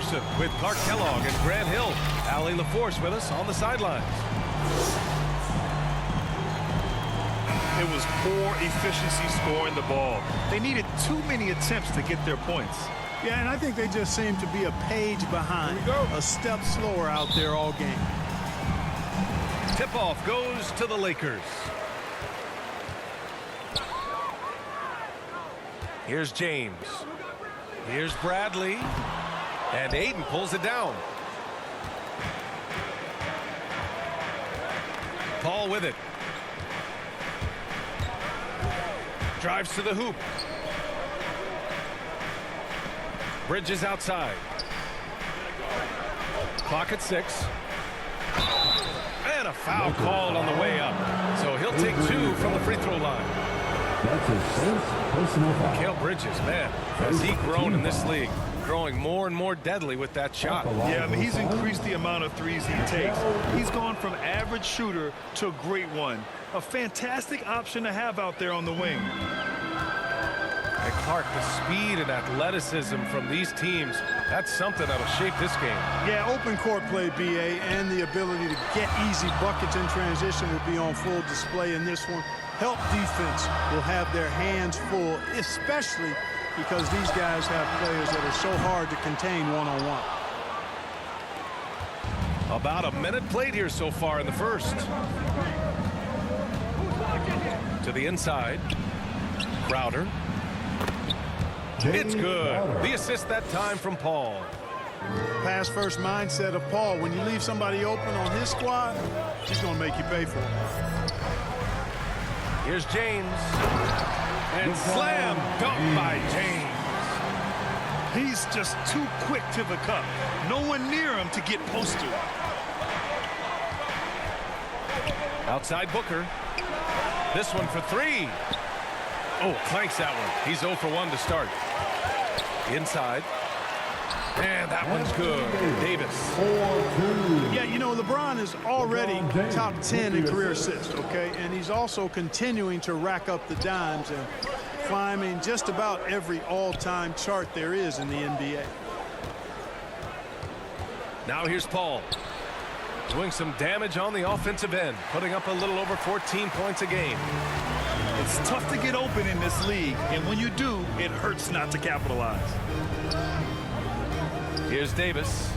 Jefferson with Clark Kellogg and Grant Hill. Allie LaForce with us on the sidelines. It was poor efficiency scoring the ball. They needed too many attempts to get their points. Yeah, and I think they just seem to be a page behind, a step slower out there all game. Tip-off goes to the Lakers. Here's James. Here's Bradley. And Aiden pulls it down. Paul with it. Drives to the hoop. Bridges outside. Clock at 6. And a foul called on the way up. So he'll take 2 from the free throw line. That's his first personal foul. Mikal Bridges, man, has he grown in this league? Growing more and more deadly with that shot. Yeah, I mean, he's increased the amount of threes he takes. He's gone from average shooter to a great one. A fantastic option to have out there on the wing. And Clark, the speed and athleticism from these teams, that's something that'll shape this game. Yeah, open court play, BA, and the ability to get easy buckets in transition will be on full display in this one. Help defense will have their hands full, especially because these guys have players that are so hard to contain one-on-one. About a minute played here so far in the first. To the inside. Crowder. It's good. The assist that time from Paul. Pass first mindset of Paul. When you leave somebody open on his squad, he's going to make you pay for it. Here's James. And slam dunk by James. He's just too quick to the cup. No one near him to get posted. Outside Booker. This one for 3. Oh, clanks that one. He's 0 for 1 to start. Inside. And that one's good. Davis. Yeah, you know, LeBron is already top 10 in career assists, okay? And he's also continuing to rack up the dimes and climbing just about every all-time chart there is in the NBA. Now here's Paul. Doing some damage on the offensive end. Putting up a little over 14 points a game. It's tough to get open in this league, and when you do, it hurts not to capitalize. Here's Davis.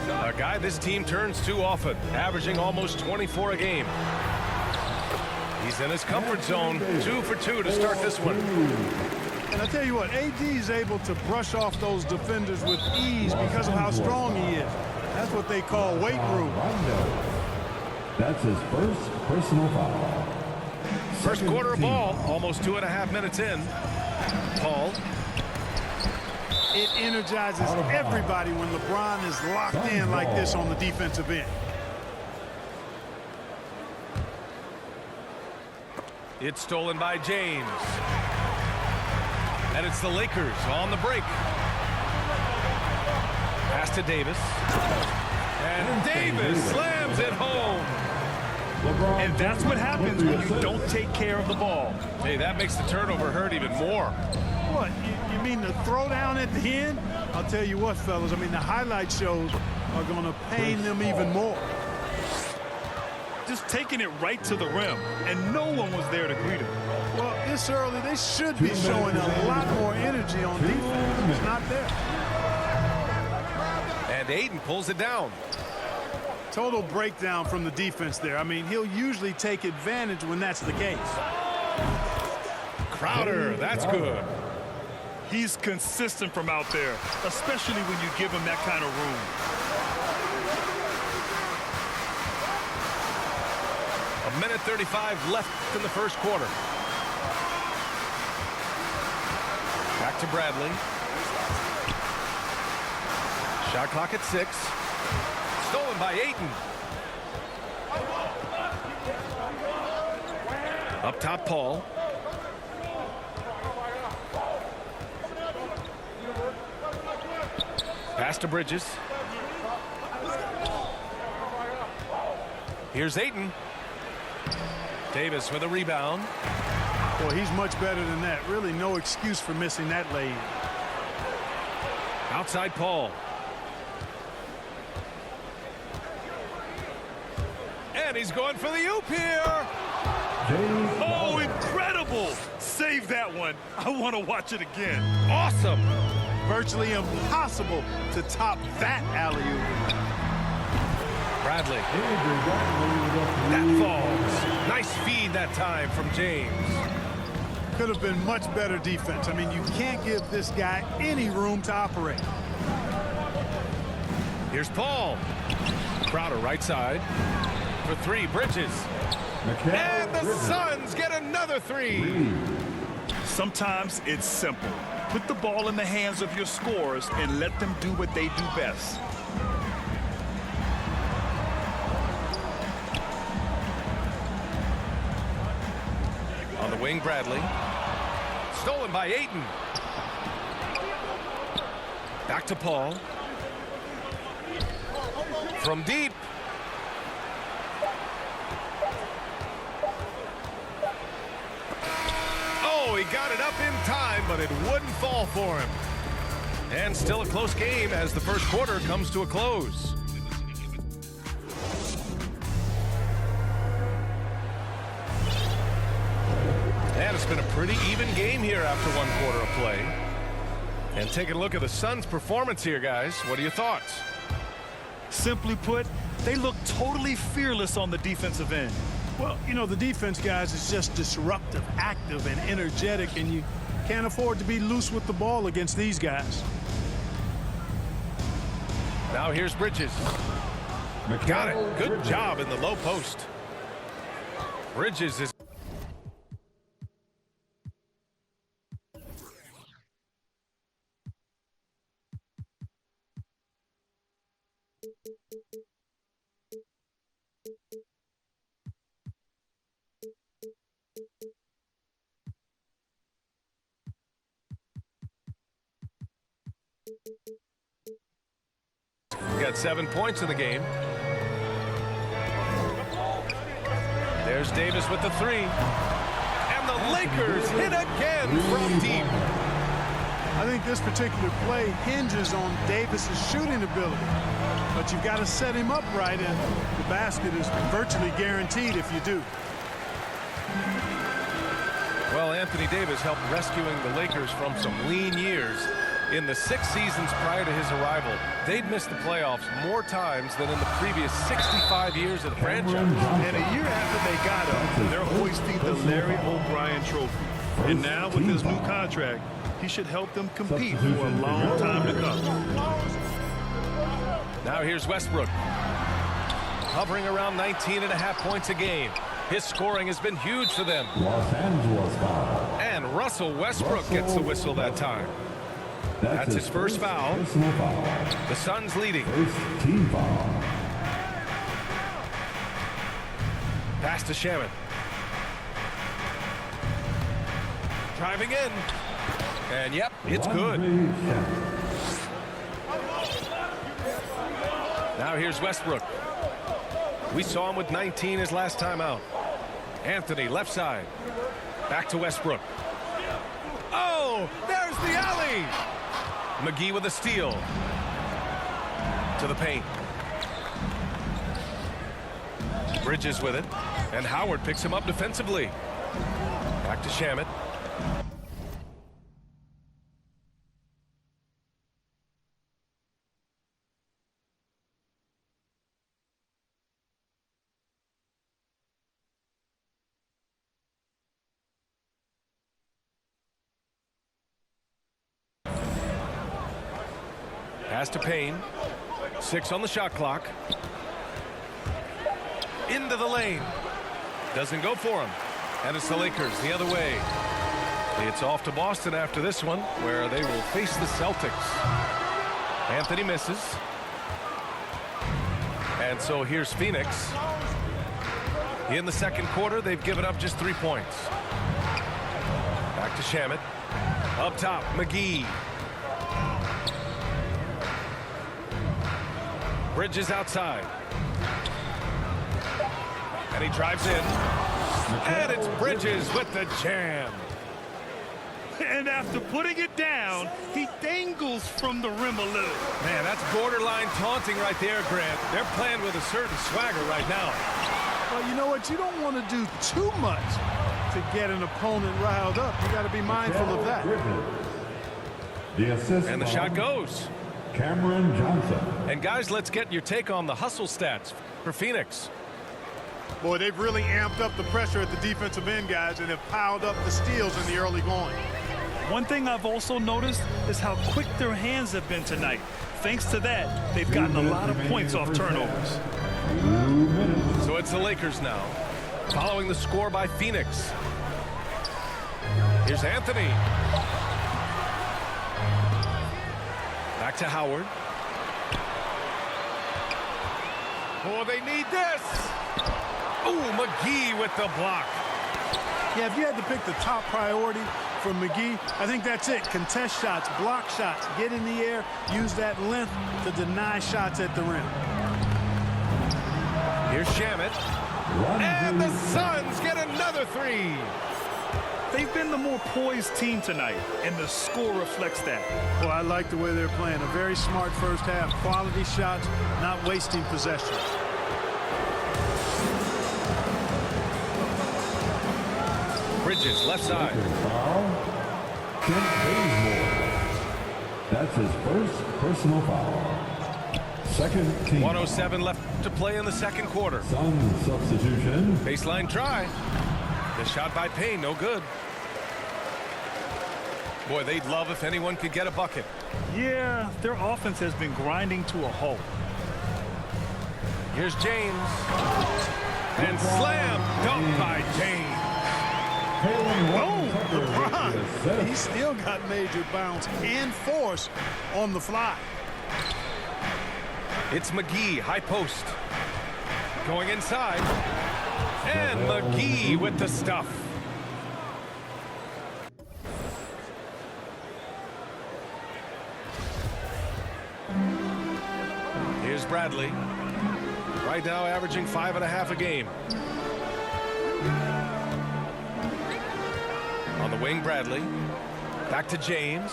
A guy this team turns to often, averaging almost 24 a game. He's in his comfort zone, 2 for 2 to start this one. And I tell you what, AD is able to brush off those defenders with ease because of how strong he is. That's what they call weight room. That's his first personal foul. First quarter of ball, almost 2.5 minutes in. Paul. It energizes everybody when LeBron is locked in like this on the defensive end. It's stolen by James. And it's the Lakers on the break. Pass to Davis. And Davis slams it home. And that's what happens when you don't take care of the ball. Hey, that makes the turnover hurt even more. What, you mean the throwdown at the end? I'll tell you what, fellas, I mean, the highlight shows are going to pain them even more. Just taking it right to the rim, and no one was there to greet him. Well, this early, they should be showing a lot more energy on defense. It's not there. And Aiden pulls it down. Total breakdown from the defense there. I mean, he'll usually take advantage when that's the case. Crowder, that's good. He's consistent from out there, especially when you give him that kind of room. A minute 35 left in the first quarter. Back to Bradley. Shot clock at 6. Stolen by Ayton. Up top, Paul. Pass to Bridges. Here's Ayton. Davis with a rebound. Boy, he's much better than that. Really no excuse for missing that lay-in. Outside Paul. And he's going for the oop here. Oh, incredible. Save that one. I want to watch it again. Awesome. Virtually impossible to top that alley-oop. Bradley. That falls. Nice feed that time from James. Could have been much better defense. I mean, you can't give this guy any room to operate. Here's Paul. Crowder right side. For three, Bridges. And the Suns get another three. Sometimes it's simple. Put the ball in the hands of your scorers and let them do what they do best. On the wing, Bradley. Stolen by Ayton. Back to Paul. From deep. Oh, he got it up in time, but it wouldn't fall for him. And still a close game as the first quarter comes to a close. And it's been a pretty even game here after one quarter of play. And taking a look at the Suns' performance here, guys. What are your thoughts? Simply put, they look totally fearless on the defensive end. Well, you know, the defense, guys, is just disruptive, active, and energetic, and you can't afford to be loose with the ball against these guys. Now here's Bridges. Got it. Good job in the low post. Bridges is... Got 7 points in the game. There's Davis with the three. And the Lakers hit again from deep. I think this particular play hinges on Davis's shooting ability. But you've got to set him up right, and the basket is virtually guaranteed if you do. Well, Anthony Davis helped rescuing the Lakers from some lean years. In the 6 seasons prior to his arrival, they'd missed the playoffs more times than in the previous 65 years of the franchise. And a year after they got him, they're hoisting the Larry O'Brien Trophy. And now with his new contract, he should help them compete for a long time to come. Now here's Westbrook. Hovering around 19.5 points a game. His scoring has been huge for them. Los Angeles foul. And Russell Westbrook gets the whistle that time. That's his first foul. The Suns leading. First team foul. Pass to Shaman. Driving in. And yep, it's good. Now here's Westbrook. We saw him with 19 his last time out. Anthony, left side. Back to Westbrook. Oh, there's the alley. McGee with a steal. To the paint. Bridges with it. And Howard picks him up defensively. Back to Shamet. Pass to Payne. 6 on the shot clock. Into the lane. Doesn't go for him. And it's the Lakers the other way. It's off to Boston after this one, where they will face the Celtics. Anthony misses. And so here's Phoenix. In the second quarter, they've given up just 3 points. Back to Shamet. Up top, McGee. Bridges outside. And he drives in. And it's Bridges with the jam. And after putting it down, he dangles from the rim a little. Man, that's borderline taunting right there, Grant. They're playing with a certain swagger right now. Well, you know what? You don't want to do too much to get an opponent riled up. You got to be mindful of that. The assist And the shot goes. Cameron Johnson. And guys, let's get your take on the hustle stats for Phoenix. Boy, they've really amped up the pressure at the defensive end, guys, and have piled up the steals in the early going. One thing I've also noticed is how quick their hands have been tonight. Thanks to that, they've gotten a lot of points off turnovers. So it's the Lakers now, following the score by Phoenix. Here's Anthony. Back to Howard. Oh, they need this. Oh, McGee with the block. Yeah, if you had to pick the top priority for McGee, I think that's it. Contest shots, block shots, get in the air, use that length to deny shots at the rim. Here's Shamet. And the Suns get another three. They've been the more poised team tonight, and the score reflects that. Well, I like the way they're playing. A very smart first half. Quality shots, not wasting possessions. Bridges, left side. Foul. Kent Bazemore. That's his first personal foul. Second team. 1:07 left to play in the second quarter. Sun substitution. Baseline try. The shot by Payne, no good. Boy, they'd love if anyone could get a bucket. Yeah, their offense has been grinding to a halt. Here's James. And slam dunk by James. Oh, LeBron. He still got major bounce and force on the fly. It's McGee, high post. Going inside. And McGee with the stuff. Here's Bradley. Right now averaging 5.5 a game. On the wing, Bradley. Back to James.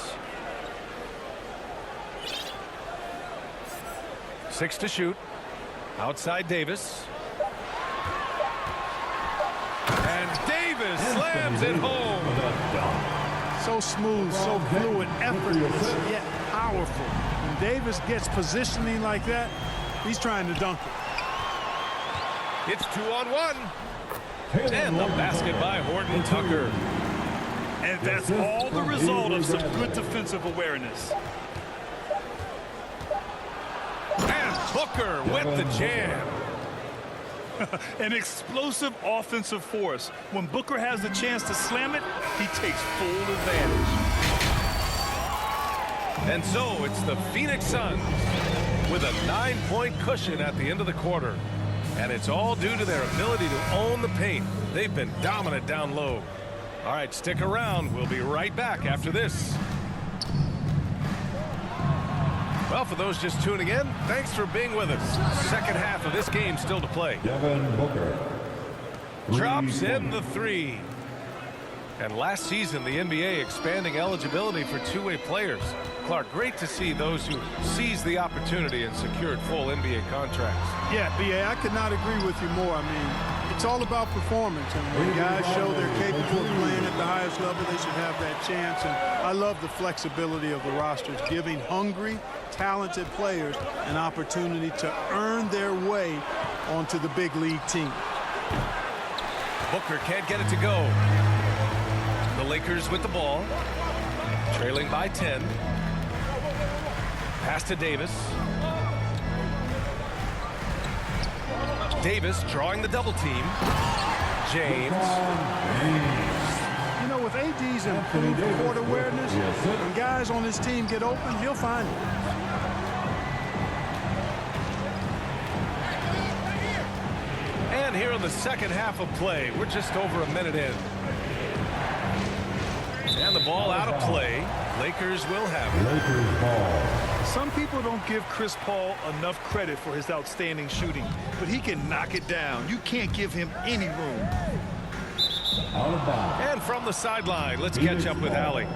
6 to shoot. Outside Davis. And Davis slams it home. So smooth, so fluid, effortless, yet powerful. When Davis gets positioning like that, he's trying to dunk it. It's 2-on-1. And the basket by Horton Tucker. And that's all the result of some good defensive awareness. And Booker with the jam. An explosive offensive force. When Booker has the chance to slam it, he takes full advantage. And so it's the Phoenix Suns with a 9-point cushion at the end of the quarter. And it's all due to their ability to own the paint. They've been dominant down low. All right, stick around. We'll be right back after this. Well, for those just tuning in, thanks for being with us. Second half of this game still to play. Devin Booker. Drops in the three. And last season, the NBA expanding eligibility for two-way players. Clark, great to see those who seized the opportunity and secured full NBA contracts. Yeah, B.A., I could not agree with you more. I mean, it's all about performance. And when guys show they're capable of playing at the highest level, they should have that chance. And I love the flexibility of the rosters, giving hungry, talented players an opportunity to earn their way onto the big league team. Booker can't get it to go. The Lakers with the ball, trailing by 10. Pass to Davis. Davis drawing the double team. James. You know, with AD's improved court awareness, when guys on his team get open, he'll find it. And here in the second half of play, we're just over a minute in. And the ball out of play. Lakers will have it. Lakers ball. Some people don't give Chris Paul enough credit for his outstanding shooting, but he can knock it down. You can't give him any room. Out of bounds. And from the sideline, let's catch up with Allie.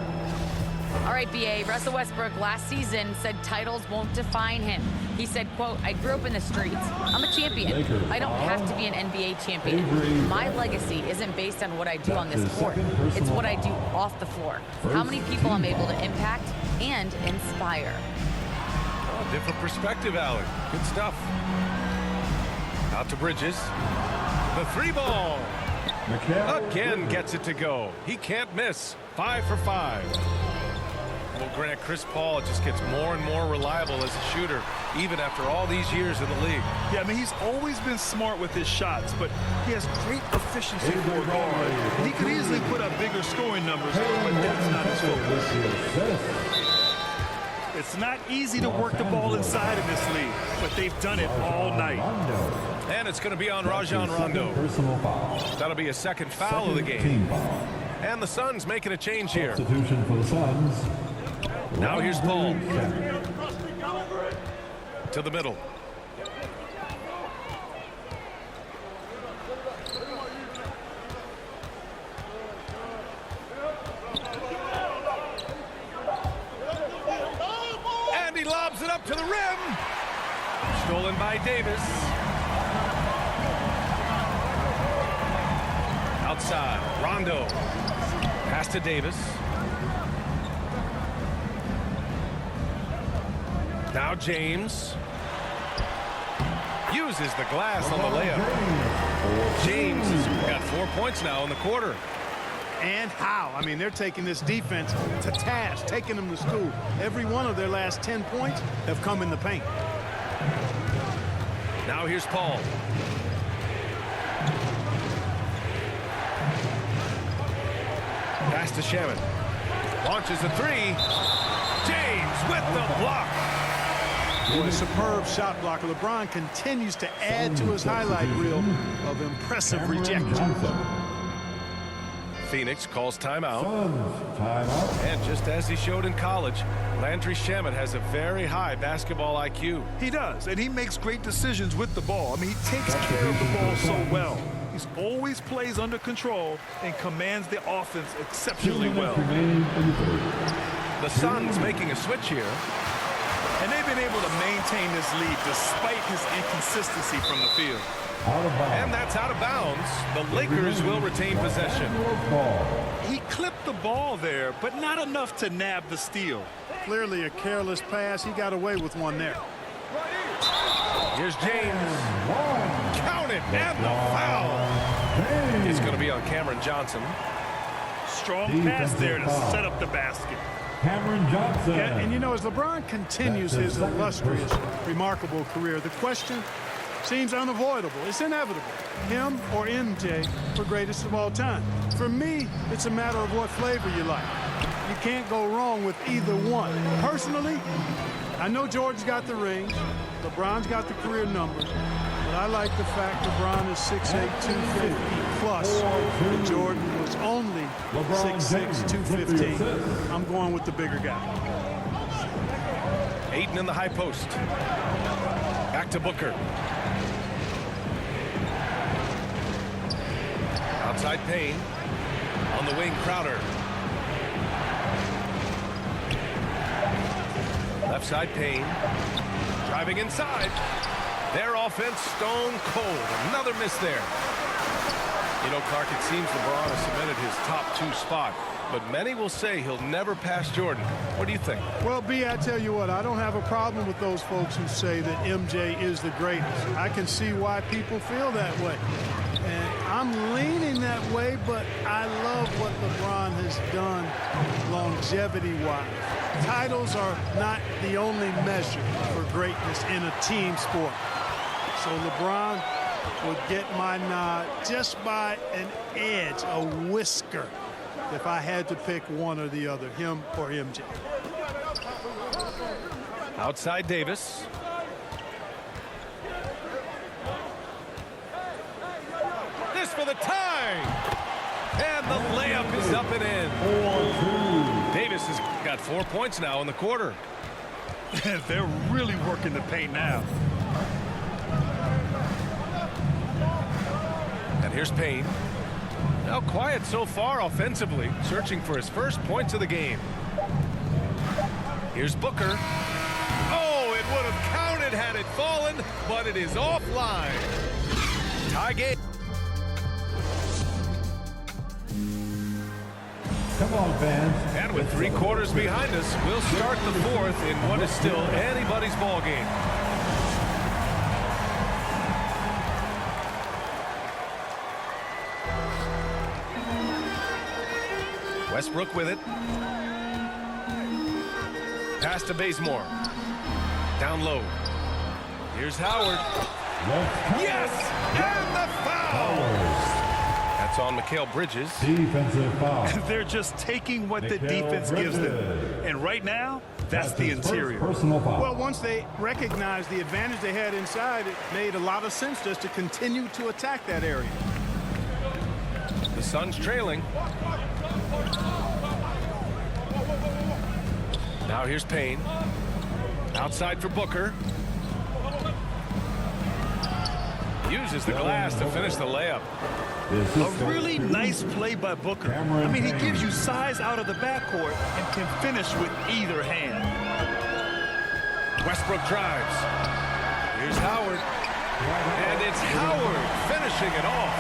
All right, BA, Russell Westbrook last season said titles won't define him. He said, quote, I grew up in the streets. I'm a champion. I don't have to be an NBA champion. My legacy isn't based on what I do on this court. It's what I do off the floor. How many people I'm able to impact and inspire. Oh, different perspective, Alec. Good stuff. Out to Bridges. The three ball. Again gets it to go. He can't miss. 5 for 5. Well, Grant, Chris Paul just gets more and more reliable as a shooter, even after all these years in the league. Yeah, I mean, he's always been smart with his shots, but he has great efficiency for a guard. And he could easily put up bigger scoring numbers, but that's not his focus. It's not easy to work the ball inside in this league, but they've done it all night. And it's going to be on Rajon Rondo. That'll be a second foul of the game. And the Suns making a change here. Substitution for the Suns. Now here's Paul. To the middle. And he lobs it up to the rim. Stolen by Davis. Outside, Rondo. Pass to Davis. Now James. Uses the glass on the layup. James has got 4 points now in the quarter. And how? I mean, they're taking this defense to task, taking them to school. Every one of their last 10 points have come in the paint. Now here's Paul. Pass to Shaman. Launches a three. James with the block. Boy, superb shot blocker. LeBron continues to add to his highlight reel of impressive rejections. Phoenix calls timeout. Timeout. And just as he showed in college, Landry Shamet has a very high basketball IQ. He does, and he makes great decisions with the ball. I mean, he takes care of the ball so well. He's always plays under control and commands the offense exceptionally well. The Suns making a switch here. And they've been able to maintain this lead despite his inconsistency from the field. And that's out of bounds. The Lakers will retain possession. He clipped the ball there, but not enough to nab the steal. Clearly a careless pass. He got away with one there. Here's James. Count it, and the foul. It's going to be on Cameron Johnson. Strong pass there to set up the basket. Cameron Johnson. Yeah, and you know, as LeBron continues his illustrious, remarkable career, the question seems unavoidable. It's inevitable. Him or MJ for greatest of all time. For me, it's a matter of what flavor you like. You can't go wrong with either one. Personally, I know Jordan's got the rings. LeBron's got the career numbers. But I like the fact LeBron is 6'8", 250 plus. And Jordan was only 6'6", 215. I'm going with the bigger guy. Ayton in the high post. Back to Booker. Outside Payne. On the wing, Crowder. Left side, Payne. Driving inside. Their offense stone cold. Another miss there. You know, Clark, it seems LeBron has cemented his top 2 spot, but many will say he'll never pass Jordan. What do you think? Well, B, I tell you what, I don't have a problem with those folks who say that MJ is the greatest. I can see why people feel that way. And I'm leaning that way, but I love what LeBron has done longevity-wise. Titles are not the only measure for greatness in a team sport. So LeBron would get my nod just by an edge, a whisker, if I had to pick one or the other, him or MJ. Outside Davis. This for the tie. And the layup is up and in. Davis has got 4 points now in the quarter. They're really working the paint now. And here's Payne. Now quiet so far offensively, searching for his first points of the game. Here's Booker. Oh, it would have counted had it fallen, but it is offline. Tie game. Come on, fans. And with 3 quarters behind us, we'll start the 4th in what is still anybody's ball game. Westbrook with it. Pass to Bazemore. Down low. Here's Howard. Yes! And the foul! That's on Mikal Bridges. Defensive foul. They're just taking what the defense gives them. And right now, that's the interior. Personal foul. Well, once they recognized the advantage they had inside, it made a lot of sense just to continue to attack that area. The Suns trailing. Now here's Payne. Outside for Booker. Uses the glass to finish the layup. A really nice play by Booker. I mean, he gives you size out of the backcourt and can finish with either hand. Westbrook drives. Here's Howard. And it's Howard finishing it off.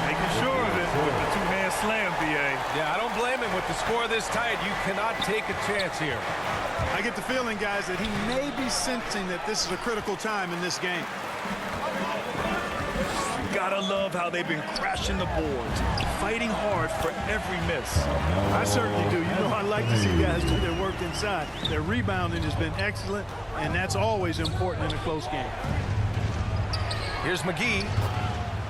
Making sure of it with the two-hand slam, B.A. Yeah, I don't blame him with the score this tight. You cannot take a chance here. I get the feeling, guys, that he may be sensing that this is a critical time in this game. Gotta love how they've been crashing the boards, fighting hard for every miss. I certainly do. You know, I like to see guys do their work inside. Their rebounding has been excellent, and that's always important in a close game. Here's McGee.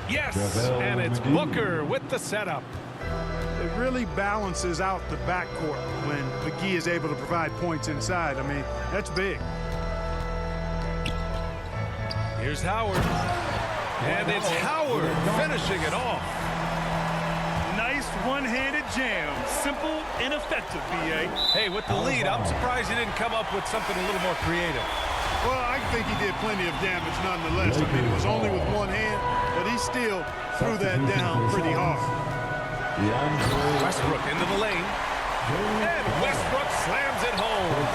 Yes, and it's Booker with the setup. It really balances out the backcourt when McGee is able to provide points inside. I mean, that's big. Here's Howard. And it's Howard finishing it off. Nice one-handed jam. Simple and effective, B.A. Hey, with the lead, I'm surprised he didn't come up with something a little more creative. Well, I think he did plenty of damage nonetheless. I mean, it was only with one hand, but he still threw that down pretty hard. Westbrook into the lane. And Westbrook slams it home.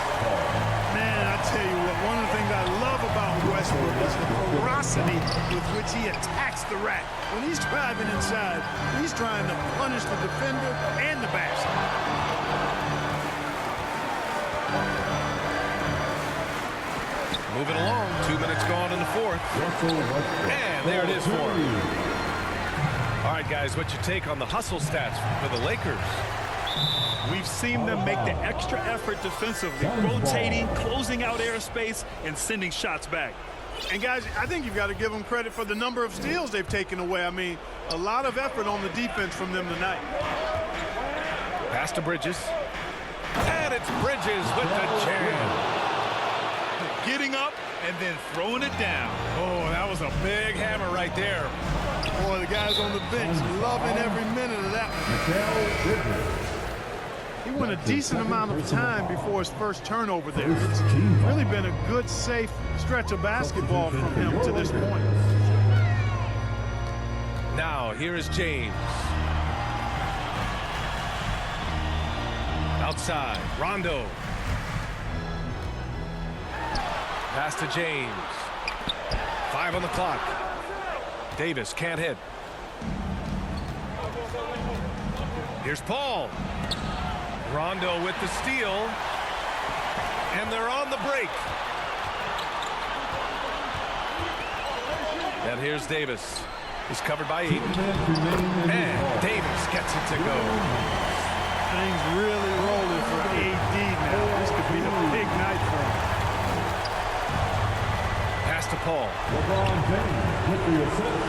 Man, I tell you what, one of the things I love about Westbrook is the ferocity with which he attacks the rack. When he's driving inside, he's trying to punish the defender and the basket. Moving along, 2 minutes gone in the 4th. And there it is for him. All right, guys, what's your take on the hustle stats for the Lakers? We've seen them make the extra effort defensively, rotating, closing out airspace, and sending shots back. And, guys, I think you've got to give them credit for the number of steals they've taken away. I mean, a lot of effort on the defense from them tonight. Pass to Bridges. And it's Bridges with the jam. Getting up and then throwing it down. Oh, that was a big hammer right there. Boy, the guys on the bench loving every minute of that one. He went a decent amount of time before his first turnover there. It's really been a good, safe stretch of basketball from him to this point. Now, here is James. Outside, Rondo. Pass to James. 5 on the clock. Davis can't hit. Here's Paul. Rondo with the steal. And they're on the break. And here's Davis. He's covered by 8. And Davis gets it to go. Things really rolling for AD now. This could be the big night for him. Pass to Paul. LeBron James with the assist.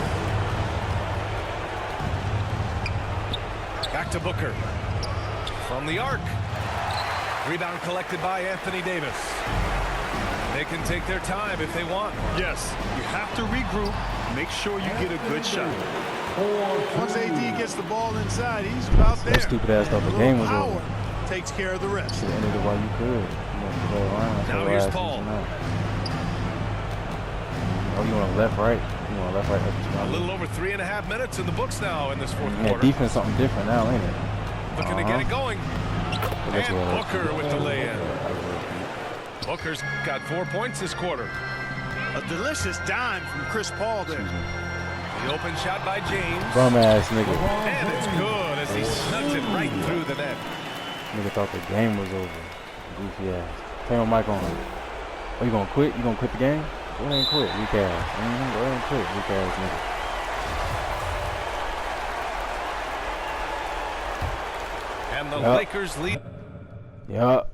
Back to Booker. From the arc. Rebound collected by Anthony Davis. They can take their time if they want. Yes, you have to regroup. Make sure you get a good shot. Once AD gets the ball inside, he's out there. That stupid ass thought the game was over. Takes care of the rest. Should have ended it while you could. You want to go around. Now here's Paul. Oh, you want left, right? You want left, right? A little over 3.5 minutes in the books now in this 4th Yeah, quarter. defense something different now, ain't it? Looking to get it going. And Booker with the lay-in. Booker's got 4 points this quarter. A delicious dime from Chris Paul there. The open shot by James. Bum ass nigga. And it's good as he snugs it right through the net. Nigga thought the game was over. Goofy ass. Turn your mic on. Oh, you gonna quit? You gonna quit the game? Go ahead and quit, weak ass. Go ahead and quit, weak ass nigga. And the Lakers lead. Yup.